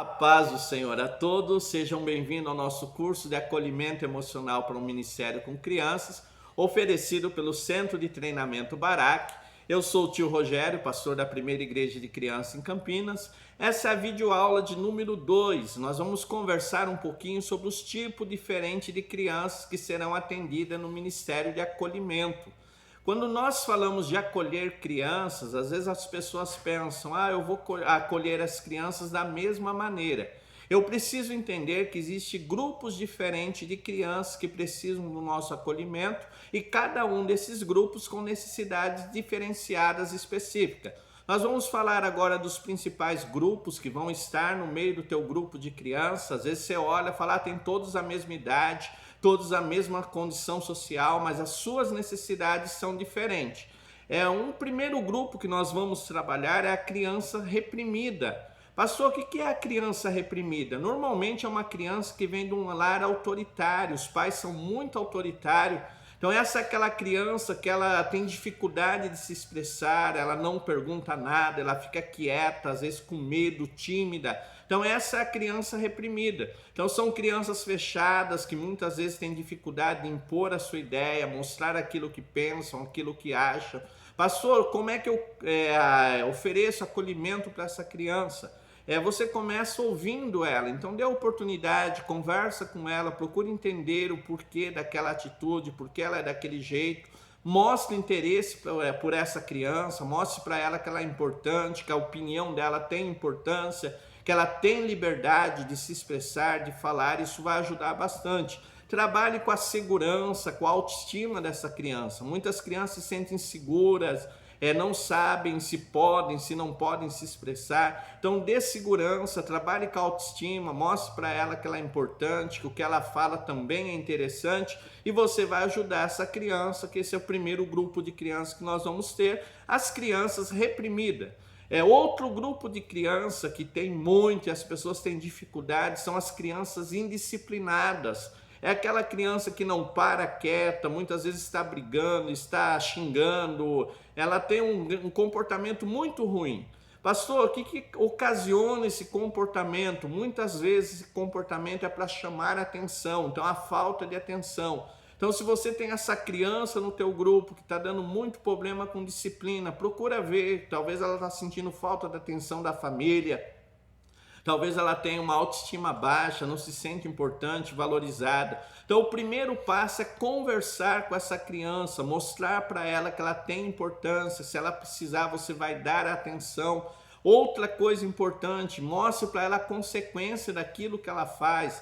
A paz do Senhor a todos, sejam bem-vindos ao nosso curso de acolhimento emocional para o Ministério com Crianças, oferecido pelo Centro de Treinamento Barak. Eu sou o tio Rogério, pastor da Primeira Igreja de Criança em Campinas. Essa é a videoaula de número 2. Nós vamos conversar um pouquinho sobre os tipos diferentes de crianças que serão atendidas no Ministério de Acolhimento. Quando nós falamos de acolher crianças, às vezes as pessoas pensam, eu vou acolher as crianças da mesma maneira. Eu preciso entender que existem grupos diferentes de crianças que precisam do nosso acolhimento e cada um desses grupos com necessidades diferenciadas específicas. Nós vamos falar agora dos principais grupos que vão estar no meio do teu grupo de crianças. Às vezes você olha e fala, tem todos a mesma idade, todos a mesma condição social, mas as suas necessidades são diferentes. Um primeiro grupo que nós vamos trabalhar é a criança reprimida. Pastor, o que é a criança reprimida? Normalmente é uma criança que vem de um lar autoritário, os pais são muito autoritários. Então essa é aquela criança que ela tem dificuldade de se expressar, ela não pergunta nada, ela fica quieta, às vezes com medo, tímida. Então essa é a criança reprimida. Então são crianças fechadas que muitas vezes têm dificuldade de impor a sua ideia, mostrar aquilo que pensam, aquilo que acham. Pastor, como é que eu ofereço acolhimento para essa criança? Você começa ouvindo ela, então dê a oportunidade, conversa com ela, procure entender o porquê daquela atitude, porquê ela é daquele jeito, mostre interesse por essa criança, mostre para ela que ela é importante, que a opinião dela tem importância, que ela tem liberdade de se expressar, de falar, isso vai ajudar bastante. Trabalhe com a segurança, com a autoestima dessa criança. Muitas crianças se sentem inseguras, não sabem se podem, se não podem se expressar. Então dê segurança, trabalhe com a autoestima, mostre para ela que ela é importante, que o que ela fala também é interessante e você vai ajudar essa criança, que esse é o primeiro grupo de crianças que nós vamos ter, as crianças reprimidas. Outro grupo de criança que tem muito e as pessoas têm dificuldade são as crianças indisciplinadas. É aquela criança que não para quieta, muitas vezes está brigando, está xingando, ela tem um comportamento muito ruim. Pastor, o que ocasiona esse comportamento? Muitas vezes esse comportamento é para chamar a atenção, então a falta de atenção. Então se você tem essa criança no teu grupo que está dando muito problema com disciplina, procura ver, talvez ela está sentindo falta da atenção da família, talvez ela tenha uma autoestima baixa, não se sente importante, valorizada. Então o primeiro passo é conversar com essa criança, mostrar para ela que ela tem importância, se ela precisar você vai dar atenção. Outra coisa importante, mostre para ela a consequência daquilo que ela faz.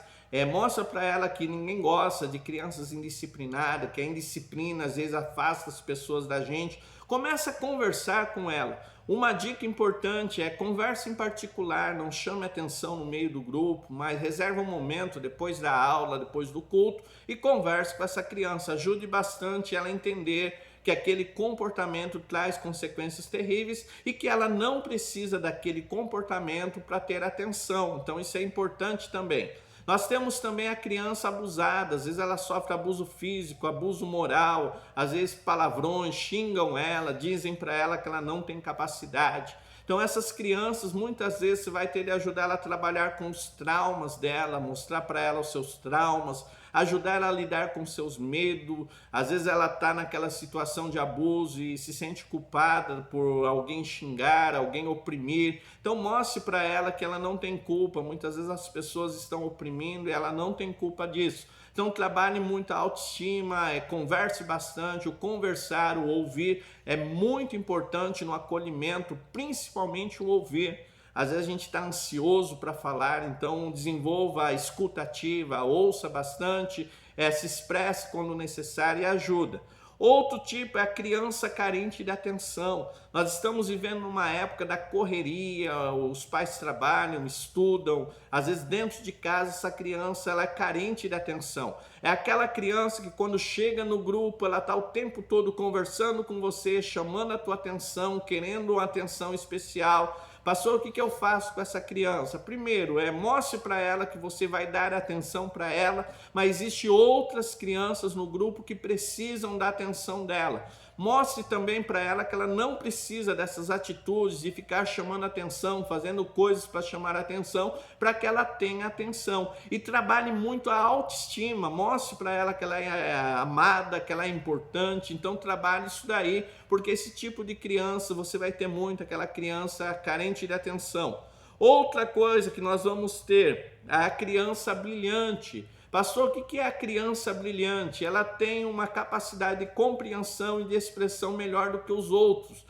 Mostra para ela que ninguém gosta de crianças indisciplinadas, que a indisciplina às vezes afasta as pessoas da gente. Começa a conversar com ela. Uma dica importante é conversa em particular, não chame atenção no meio do grupo, mas reserva um momento depois da aula, depois do culto e converse com essa criança. Ajude bastante ela a entender que aquele comportamento traz consequências terríveis e que ela não precisa daquele comportamento para ter atenção. Então isso é importante também. Nós temos também a criança abusada, às vezes ela sofre abuso físico, abuso moral, às vezes palavrões, xingam ela, dizem para ela que ela não tem capacidade. Então essas crianças, muitas vezes você vai ter de ajudar ela a trabalhar com os traumas dela, mostrar para ela os seus traumas, ajudar ela a lidar com seus medos. Às vezes ela está naquela situação de abuso e se sente culpada por alguém xingar, alguém oprimir. Então mostre para ela que ela não tem culpa. Muitas vezes as pessoas estão oprimindo e ela não tem culpa disso. Então trabalhe muito a autoestima, converse bastante, o conversar, o ouvir é muito importante no acolhimento, principalmente o ouvir. Às vezes a gente está ansioso para falar, então desenvolva a escuta ativa, ouça bastante, se expresse quando necessário e ajuda. Outro tipo é a criança carente de atenção. Nós estamos vivendo numa época da correria, os pais trabalham, estudam, às vezes dentro de casa essa criança ela é carente de atenção. É aquela criança que quando chega no grupo ela está o tempo todo conversando com você, chamando a tua atenção, querendo uma atenção especial. Pastor, o que eu faço com essa criança? Primeiro, mostre para ela que você vai dar atenção para ela, mas existem outras crianças no grupo que precisam da atenção dela. Mostre também para ela que ela não precisa dessas atitudes de ficar chamando atenção, fazendo coisas para chamar atenção, para que ela tenha atenção. E trabalhe muito a autoestima, mostre para ela que ela é amada, que ela é importante. Então trabalhe isso daí, porque esse tipo de criança você vai ter muito, aquela criança carente de atenção. Outra coisa que nós vamos ter, a criança brilhante. Pastor, o que é a criança brilhante? Ela tem uma capacidade de compreensão e de expressão melhor do que os outros.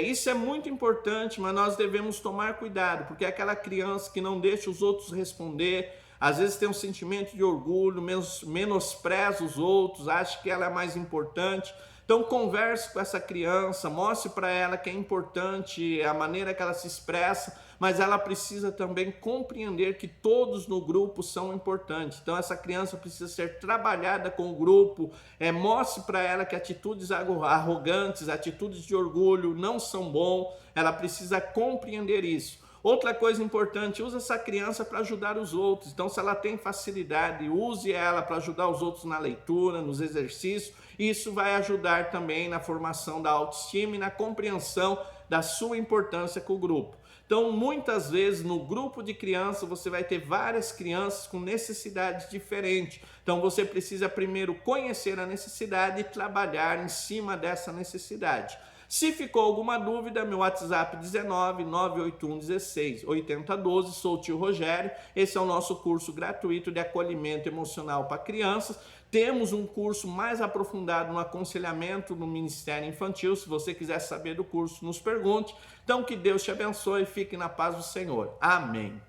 Isso é muito importante, mas nós devemos tomar cuidado, porque é aquela criança que não deixa os outros responder, às vezes tem um sentimento de orgulho, menospreza os outros, acha que ela é mais importante. Então converse com essa criança, mostre para ela que é importante a maneira que ela se expressa, mas ela precisa também compreender que todos no grupo são importantes. Então essa criança precisa ser trabalhada com o grupo, mostre para ela que atitudes arrogantes, atitudes de orgulho não são bom, ela precisa compreender isso. Outra coisa importante, use essa criança para ajudar os outros. Então, se ela tem facilidade, use ela para ajudar os outros na leitura, nos exercícios. Isso vai ajudar também na formação da autoestima e na compreensão da sua importância com o grupo. Então, muitas vezes, no grupo de crianças, você vai ter várias crianças com necessidades diferentes. Então, você precisa primeiro conhecer a necessidade e trabalhar em cima dessa necessidade. Se ficou alguma dúvida, meu WhatsApp 19 981 16 8012, sou o tio Rogério. Esse é o nosso curso gratuito de acolhimento emocional para crianças. Temos um curso mais aprofundado no aconselhamento no Ministério Infantil. Se você quiser saber do curso, nos pergunte. Então, que Deus te abençoe e fique na paz do Senhor. Amém.